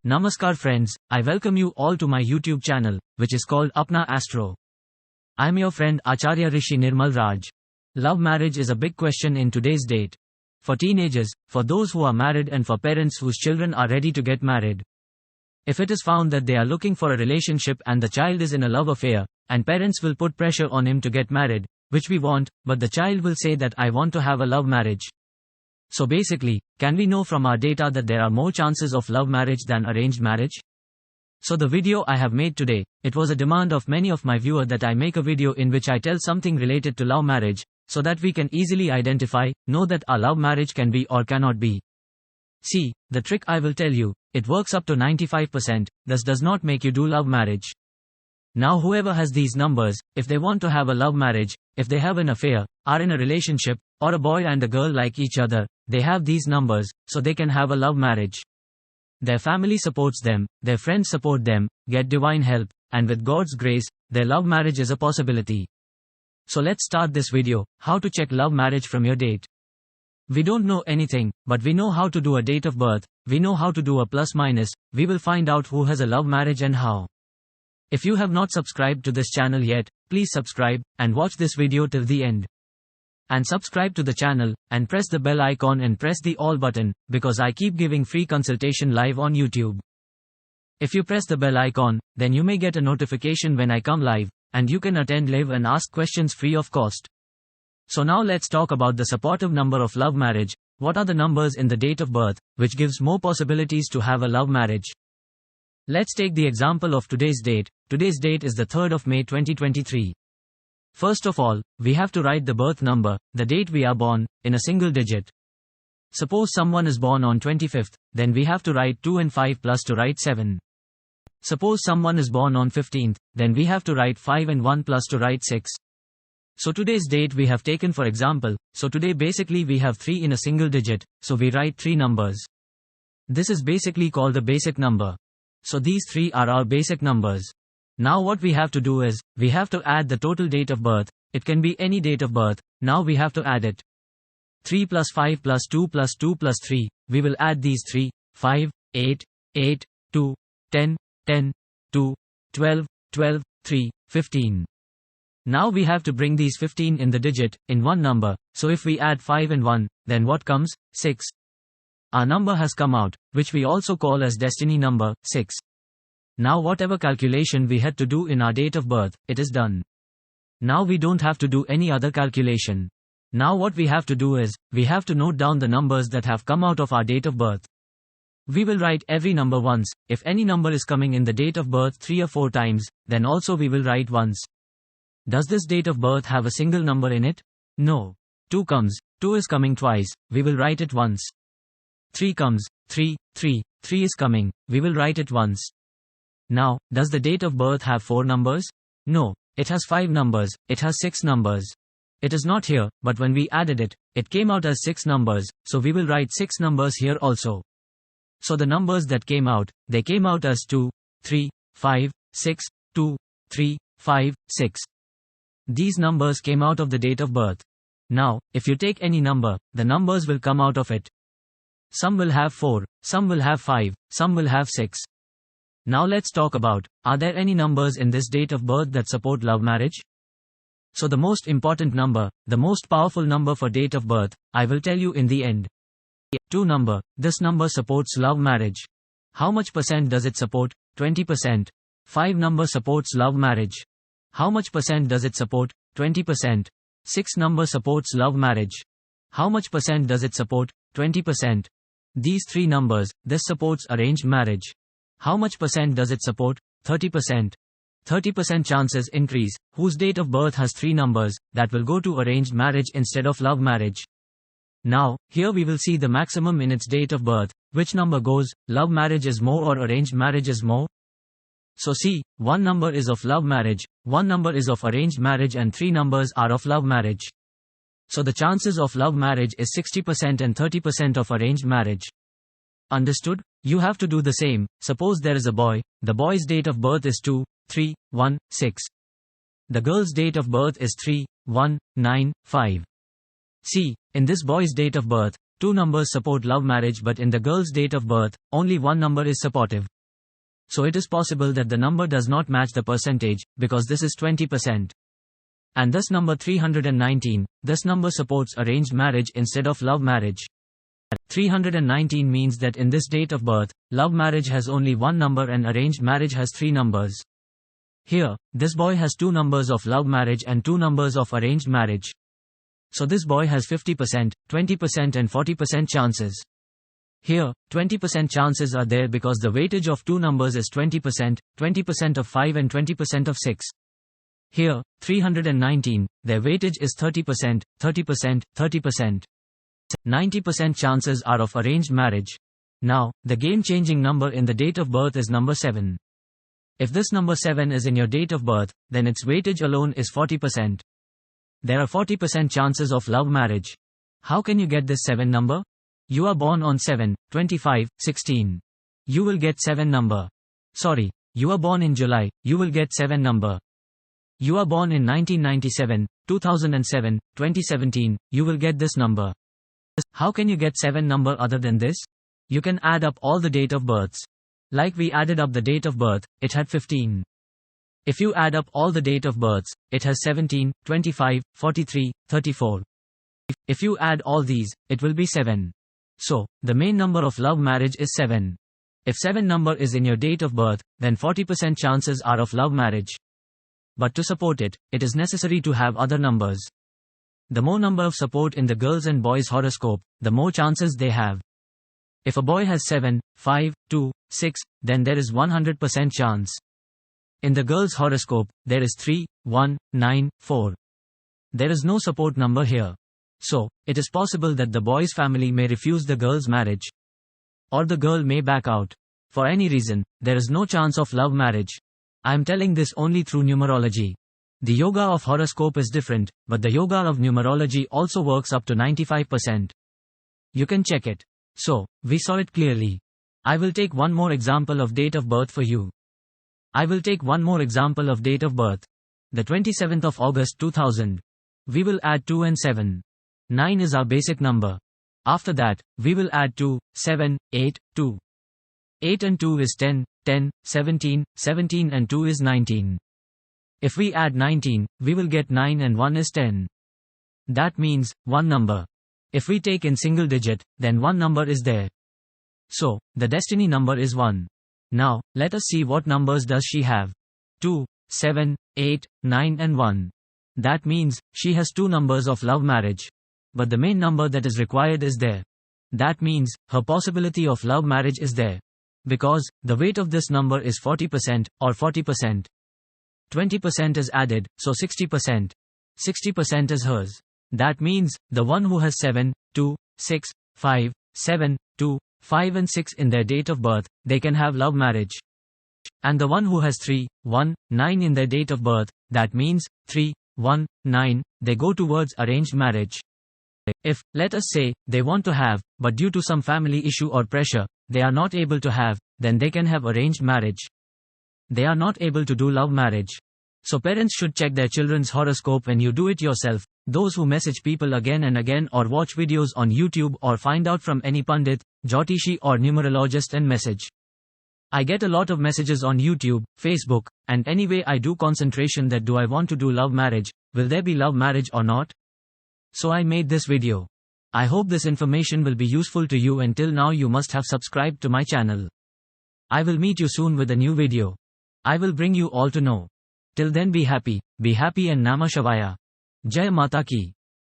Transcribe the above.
Namaskar friends, I welcome you all to my YouTube channel, which is called Astro. I'm your friend Acharya Rishi Nirmal Raj. Love marriage is a big question in today's date. For teenagers, for those who are married and for parents whose children are ready to get married. If it is found that they are looking for a relationship and the child is in a love affair, and parents will put pressure on him to get married, which we want, but the child will say that I want to have a love marriage. So basically, can we know from our data that there are more chances of love marriage than arranged marriage? So the video I have made today, it was a demand of many of my viewers that I make a video in which I tell something related to love marriage, so that we can easily identify, know that our love marriage can be or cannot be. See, the trick I will tell you, it works up to 95%, thus does not make you do love marriage. Now whoever has these numbers, if they want to have a love marriage, if they have an affair, are in a relationship, or a boy and a girl like each other, they have these numbers, so they can have a love marriage. Their family supports them, their friends support them, get divine help, and with God's grace, their love marriage is a possibility. So let's start this video, how to check love marriage from your date. We don't know anything, but we know how to do a date of birth, we know how to do a plus minus, we will find out who has a love marriage and how. If you have not subscribed to this channel yet, please subscribe, and watch this video till the end. And subscribe to the channel, and press the bell icon and press the all button, because I keep giving free consultation live on YouTube. If you press the bell icon, then you may get a notification when I come live, and you can attend live and ask questions free of cost. So now let's talk about the supportive number of love marriage. What are the numbers in the date of birth, which gives more possibilities to have a love marriage? Let's take the example of today's date. Today's date is the 3rd of May 2023. First of all, we have to write the birth number, the date we are born, in a single digit. Suppose someone is born on 25th, then we have to write 2 and 5 plus to write 7. Suppose someone is born on 15th, then we have to write 5 and 1 plus to write 6. So today's date we have taken for example, so today basically we have 3 in a single digit, so we write 3 numbers. This is basically called the basic number. So these 3 are our basic numbers. Now what we have to do is, we have to add the total date of birth, it can be any date of birth, now we have to add it. 3 plus 5 plus 2 plus 2 plus 3, we will add these 3, 5, 8, 8, 2, 10, 10, 2, 12, 12, 3, 15. Now we have to bring these 15 in the digit, in one number, so if we add 5 and 1, then what comes? 6. Our number has come out, which we also call as destiny number, 6. Now whatever calculation we had to do in our date of birth, it is done. Now we don't have to do any other calculation. Now what we have to do is, we have to note down the numbers that have come out of our date of birth. We will write every number once. If any number is coming in the date of birth 3 or 4 times, then also we will write once. Does this date of birth have a single number in it? No. 2 comes, 2 is coming twice, we will write it once. 3 comes, 3 is coming, we will write it once. Now, does the date of birth have 4 numbers? No, it has 5 numbers, it has 6 numbers. It is not here, but when we added it, it came out as 6 numbers, so we will write 6 numbers here also. So the numbers that came out, they came out as 2, 3, 5, 6, 2, 3, 5, 6. These numbers came out of the date of birth. Now, if you take any number, the numbers will come out of it. Some will have 4, some will have 5, some will have 6. Now let's talk about, are there any numbers in this date of birth that support love marriage? So the most important number, the most powerful number for date of birth, I will tell you in the end. 2 number, this number supports love marriage. How much percent does it support? 20%. 5 number supports love marriage. How much percent does it support? 20%. 6 number supports love marriage. How much percent does it support? 20%. These 3 numbers, this supports arranged marriage. How much percent does it support? 30%. 30% chances increase, whose date of birth has 3 numbers, that will go to arranged marriage instead of love marriage. Now, here we will see the maximum in its date of birth, which number goes, love marriage is more or arranged marriage is more. So see, 1 number is of love marriage, 1 number is of arranged marriage and 3 numbers are of love marriage. So the chances of love marriage is 60% and 30% of arranged marriage. Understood? You have to do the same. Suppose there is a boy, the boy's date of birth is 2, 3, 1, 6. The girl's date of birth is 3, 1, 9, 5. See, in this boy's date of birth, 2 numbers support love marriage, but in the girl's date of birth, only 1 number is supportive. So it is possible that the number does not match the percentage, because this is 20%. And this number 319, this number supports arranged marriage instead of love marriage. 319 means that in this date of birth, love marriage has only one number and arranged marriage has 3 numbers. Here, this boy has 2 numbers of love marriage and 2 numbers of arranged marriage. So this boy has 50%, 20% and 40% chances. Here, 20% chances are there because the weightage of 2 numbers is 20%, 20% of 5 and 20% of 6. Here, 319, their weightage is 30%, 30%, 30%. 90% chances are of arranged marriage. Now, the game-changing number in the date of birth is number 7. If this number 7 is in your date of birth, then its weightage alone is 40%. There are 40% chances of love marriage. How can you get this 7 number? You are born on 7, 25, 16. You will get 7 number. Sorry, you are born in July, you will get 7 number. You are born in 1997, 2007, 2017, you will get this number. How can you get 7 number other than this? You can add up all the date of births. Like we added up the date of birth, it had 15. If you add up all the date of births, it has 17, 25, 43, 34. If you add all these, it will be 7. So, the main number of love marriage is 7. If 7 number is in your date of birth, then 40% chances are of love marriage. But to support it, it is necessary to have other numbers. The more number of support in the girls and boys horoscope, the more chances they have. If a boy has 7, 5, 2, 6, then there is 100% chance. In the girls horoscope, there is 3, 1, 9, 4. There is no support number here. So, it is possible that the boy's family may refuse the girl's marriage. Or the girl may back out. For any reason, there is no chance of love marriage. I am telling this only through numerology. The yoga of horoscope is different, but the yoga of numerology also works up to 95%. You can check it. So, we saw it clearly. I will take one more example of date of birth for you. I will take one more example of date of birth. The 27th of August 2000. We will add 2 and 7. 9 is our basic number. After that, we will add 2, 7, 8, 2. 8 and 2 is 10, 10, 17, 17 and 2 is 19. If we add 19, we will get 9 and 1 is 10. That means, 1 number. If we take in single digit, then 1 number is there. So, the destiny number is 1. Now, let us see what numbers does she have. 2, 7, 8, 9 and 1. That means, she has 2 numbers of love marriage. But the main number that is required is there. That means, her possibility of love marriage is there. Because, the weight of this number is 40%, or 40%. 20% is added, so 60%. 60% is hers. That means, the one who has 7, 2, 6, 5, 7, 2, 5 and 6 in their date of birth, they can have love marriage. And the one who has 3, 1, 9 in their date of birth, that means, 3, 1, 9, they go towards arranged marriage. If, let us say, they want to have, but due to some family issue or pressure, they are not able to have, then they can have arranged marriage. They are not able to do love marriage. So parents should check their children's horoscope when you do it yourself. Those who message people again and again or watch videos on YouTube or find out from any Pandit, Jyotishi or numerologist and message. I get a lot of messages on YouTube, Facebook, and anyway I do concentration that do I want to do love marriage, will there be love marriage or not? So I made this video. I hope this information will be useful to you, and till now you must have subscribed to my channel. I will meet you soon with a new video. I will bring you all to know. Till then be happy and Namah Shivaya. Jai Mata Ki.